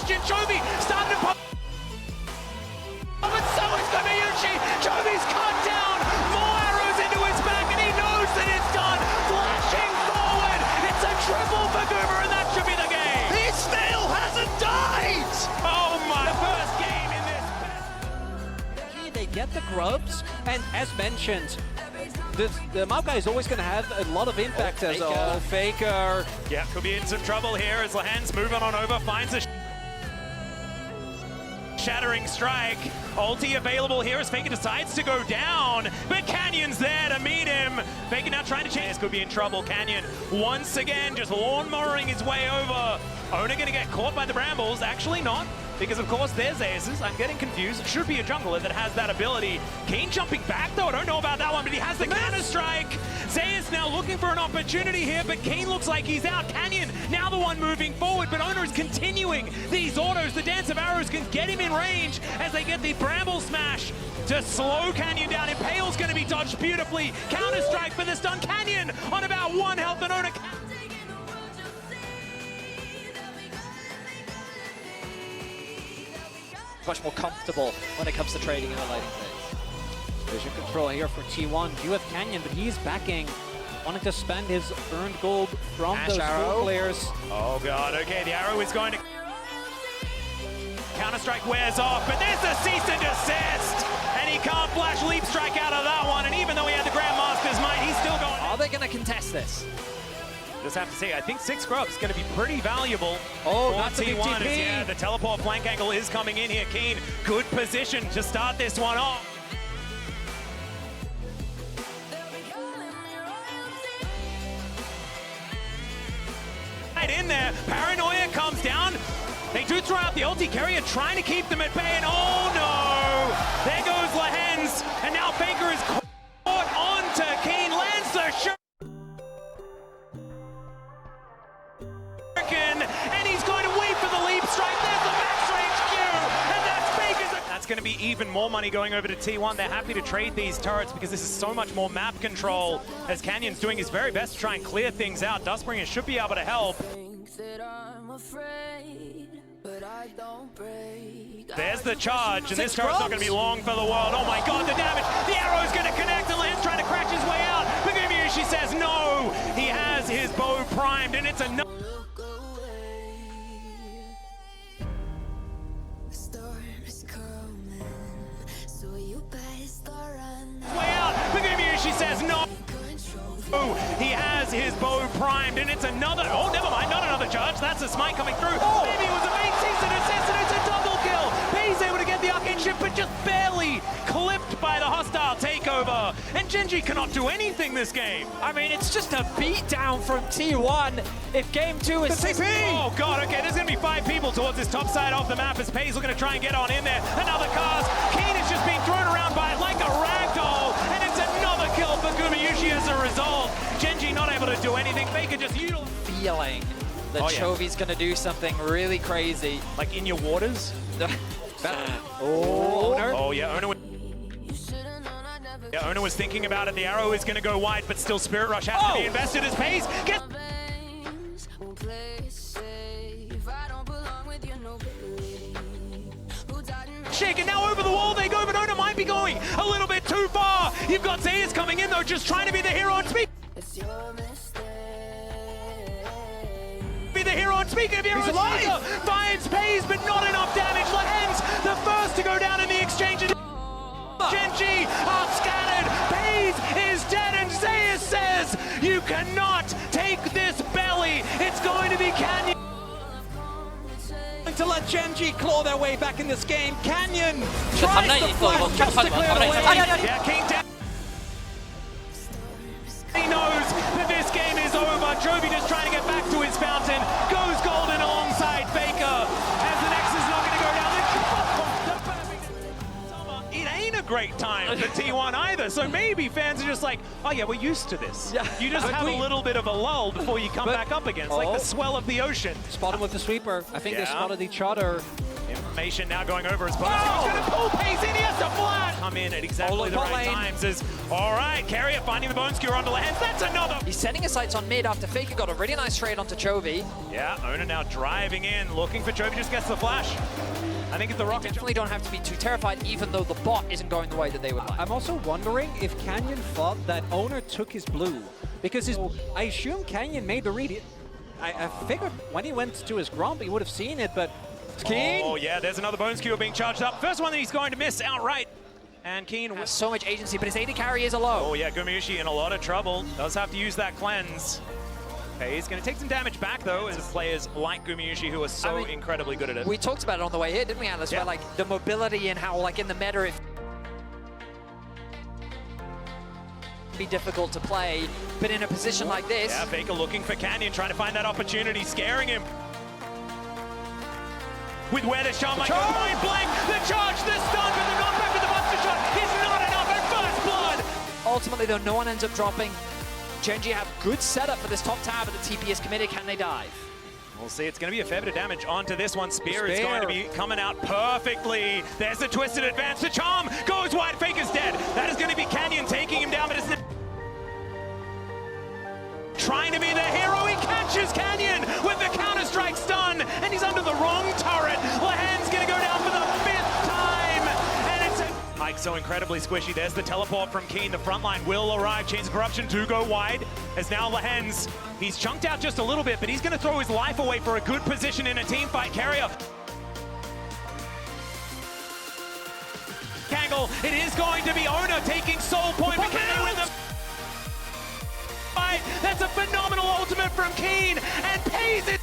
engine. Chovy starting to pop. But so is Kobayushi. Chovy's cut down. More arrows into his back, and he knows that it's done. Flashing forward. It's a triple for Goober, and that should be the game. He still hasn't died! Oh my! The first game in this. They get the grubs, and as mentioned, the Maokai is always going to have a lot of impact as a Faker. Yeah, could be in some trouble here as Lahan's moving on over, finds a shattering strike. Ulti available here as Faker decides to go down, but Canyon's there to meet him. Faker now trying to change. This could be in trouble. Canyon once again just lawnmowering his way over. Ona gonna get caught by the brambles. Actually not, because of course there's Aces. I'm getting confused. Should be a jungler that has that ability. Kane jumping back though. I don't know about that one, but he has the counter strike. Zeus now looking for an opportunity here, but Kane looks like he's out. Canyon now the one moving forward, but Ona is continuing these autos. The dance of arrows can get him in range as they get the bramble smash to slow Canyon down. Impale's going to be dodged beautifully. Counter strike for the stun. Canyon on about 1 health, and Ona. Much more comfortable when it comes to trading in the lighting phase. Vision control here for T1. You have Canyon, but he's backing, wanting to spend his earned gold from those gold players. Oh god, okay, the arrow is going to... Counter-strike wears off, but there's the cease and desist! And he can't flash leap strike out of that one, and even though he had the Grandmaster's might, he's still going... Are they going to contest this? Just have to say, I think 6 grubs is going to be pretty valuable for not T1. Yeah, the teleport flank angle is coming in here. Kane, good position to start this one off. Right in there, Paranoia comes down. They do throw out the ulti carrier, trying to keep them at bay, and oh no! There goes Lahan's, and now Faker is caught onto Kane, lands the shot. And he's going to wait for the leap strike. There's the max range Q, and that's Faker's. That's going to be even more money going over to T1. They're happy to trade these turrets because this is so much more map control, as Canyon's doing his very best to try and clear things out. Dustbringer should be able to help. There's the charge, and this turret's not going to be long for the world. Oh my god, the damage! The arrow's going to connect, and Lance trying to crash his way out. She says no! He has his bow primed, and it's enough. Way out! She says no! Oh, he has his bow primed, and it's another... Oh, never mind, not another charge. That's a smite coming through. Oh. Maybe it was a main season assist, and it's a double kill. He's able to get the arcane ship, but just barely clipped by the hostile takeover. And Genji cannot do anything this game. I mean, it's just a beatdown from T1. If game 2 is... Oh, God, okay, there's going to be 5 people towards this top side of the map as Pay's looking to try and get on in there. Another cast. Kane is just being thrown around by it like a ragdoll, and it's another kill for Gumayushi as a result. Genji not able to do anything. Faker just utilize. Feeling that Chovy's going to do something really crazy. Like in your waters? Oh, yeah, Ona was thinking about it. The arrow is going to go wide, but still Spirit Rush has to be invested as Pace. Shaken now over the wall they go, but Ona might be going a little bit too far. You've got Zayas coming in though, just trying to be the hero on speed. Be the hero on speaker of Heroes Speaker. Finds Pays, but not enough damage. Lahan's the first to go down in the exchange. Genji are scattered. Pays is dead, and Zayas says, you cannot take this belly. It's going to be Canyon. To let Genji claw their way back in this game. Canyon tries to flash just to clear the way. Yeah, King down. He knows that this game is over. Jovi just trying to get back to his fountain. Goes golden alongside Faker as the Nexus is not going to go down. It ain't a great time for T1 either, so maybe fans are just like, oh yeah, we're used to this. Yeah. You just have a little bit of a lull before you come back up again. It's like the swell of the ocean. Spot him with the sweeper. I think they spotted each other. Formation now going over his bonus. He's going to pull pace in. He has to flash. Come in at exactly the right times. All right, Carrier finding the bone skewer onto Lehens. That's another. He's setting his sights on mid after Faker got a really nice trade onto Chovy. Yeah, Ona now driving in, looking for Chovy, just gets the flash. I think it's the rocket. Definitely don't have to be too terrified, even though the bot isn't going the way that they would like. I'm also wondering if Canyon thought that Owner took his blue, because I assume Canyon made the read. I figured when he went to his Gromp, he would have seen it, but Keen. Oh yeah, there's another bone skewer being charged up. First one that he's going to miss outright. And Keen has so much agency, but his AD carry is a low. Oh yeah, Gumayushi in a lot of trouble. Does have to use that cleanse. Okay, he's going to take some damage back though, as players like Gumayushi who are so incredibly good at it. We talked about it on the way here, didn't we, Atlas? Yeah. Where like the mobility and how like in the meta if be difficult to play, but in a position like this. Yeah, Faker looking for Canyon, trying to find that opportunity, scaring him. With where the shot might go point blank, the charge, the stun, but the knockback with the monster shot is not enough at first blood. Ultimately though, no one ends up dropping. Genji have good setup for this top tower, but the TP is committed. Can they dive? We'll see. It's going to be a fair bit of damage onto this one. Spear is going to be coming out perfectly. There's the twisted advance. The charm goes wide. Faker's dead. That is going to be Canyon taking him down, but it's trying to be the hero. He catches Canyon with the counter-strike stun, and he's under the wrong turret. Lehens going to go down for the 5th time, and it's Pike so incredibly squishy. There's the teleport from Keen. The front line will arrive. Chains of Corruption do go wide, as now Lehens, he's chunked out just a little bit, but he's going to throw his life away for a good position in a team fight. Carrier. Kangol, it is going to be Ona taking soul point, but can they win the fight? That's a phenomenal ultimate from Keen, and pays it.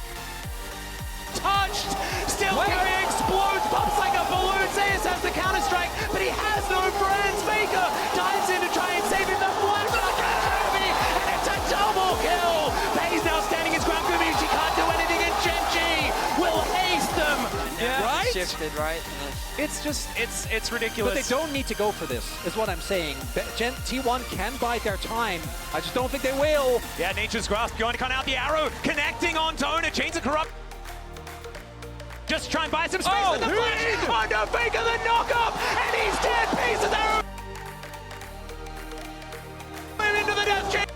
Touched, still Carrier explodes, pops like a balloon. Zeus has the counter-strike, but he has no friends. Faker dives in to try and save him. The flash of the Trophy, and it's a double kill. Pays now standing his ground. Gumayushi can't do anything, and Genji will ace them. Yeah, right? Shifted, right? It's just, it's ridiculous. But they don't need to go for this, is what I'm saying. T1 can bide their time. I just don't think they will. Yeah, Nature's Grasp going to cut out the arrow, connecting on Ona. Chains of Corrupt. Just try and buy some space with the flash. Under Faker, the knock-up, and he's dead. Piece of arrow. Into the death chamber.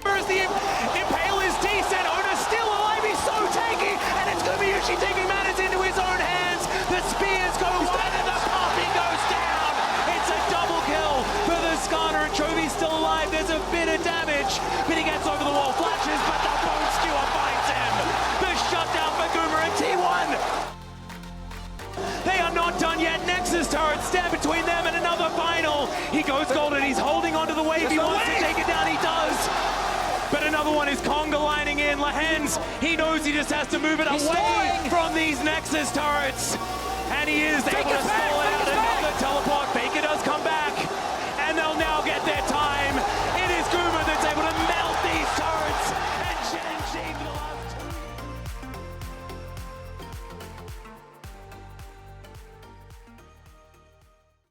As the impale is decent. Ona's still alive. He's so tanky, and it's Gumayushi taking matters into his own hands. The spears go wide, and the popping goes down. It's a double kill for the Skarner, and Chovy's still alive. There's a bit of damage, but he gets over the wall, flashes, but the bone skewer finds him. The shutdown for Goomer and T1. They are not done yet. Nexus turret stand between them and another final. He goes golden. He's holding onto the wave. He wants to take it down. He does. But another one is conga lining in. Lehens, he knows he just has to move it away from these Nexus turrets. And he is able to stall it out. Another teleport. Faker does come back. And they'll now get their time.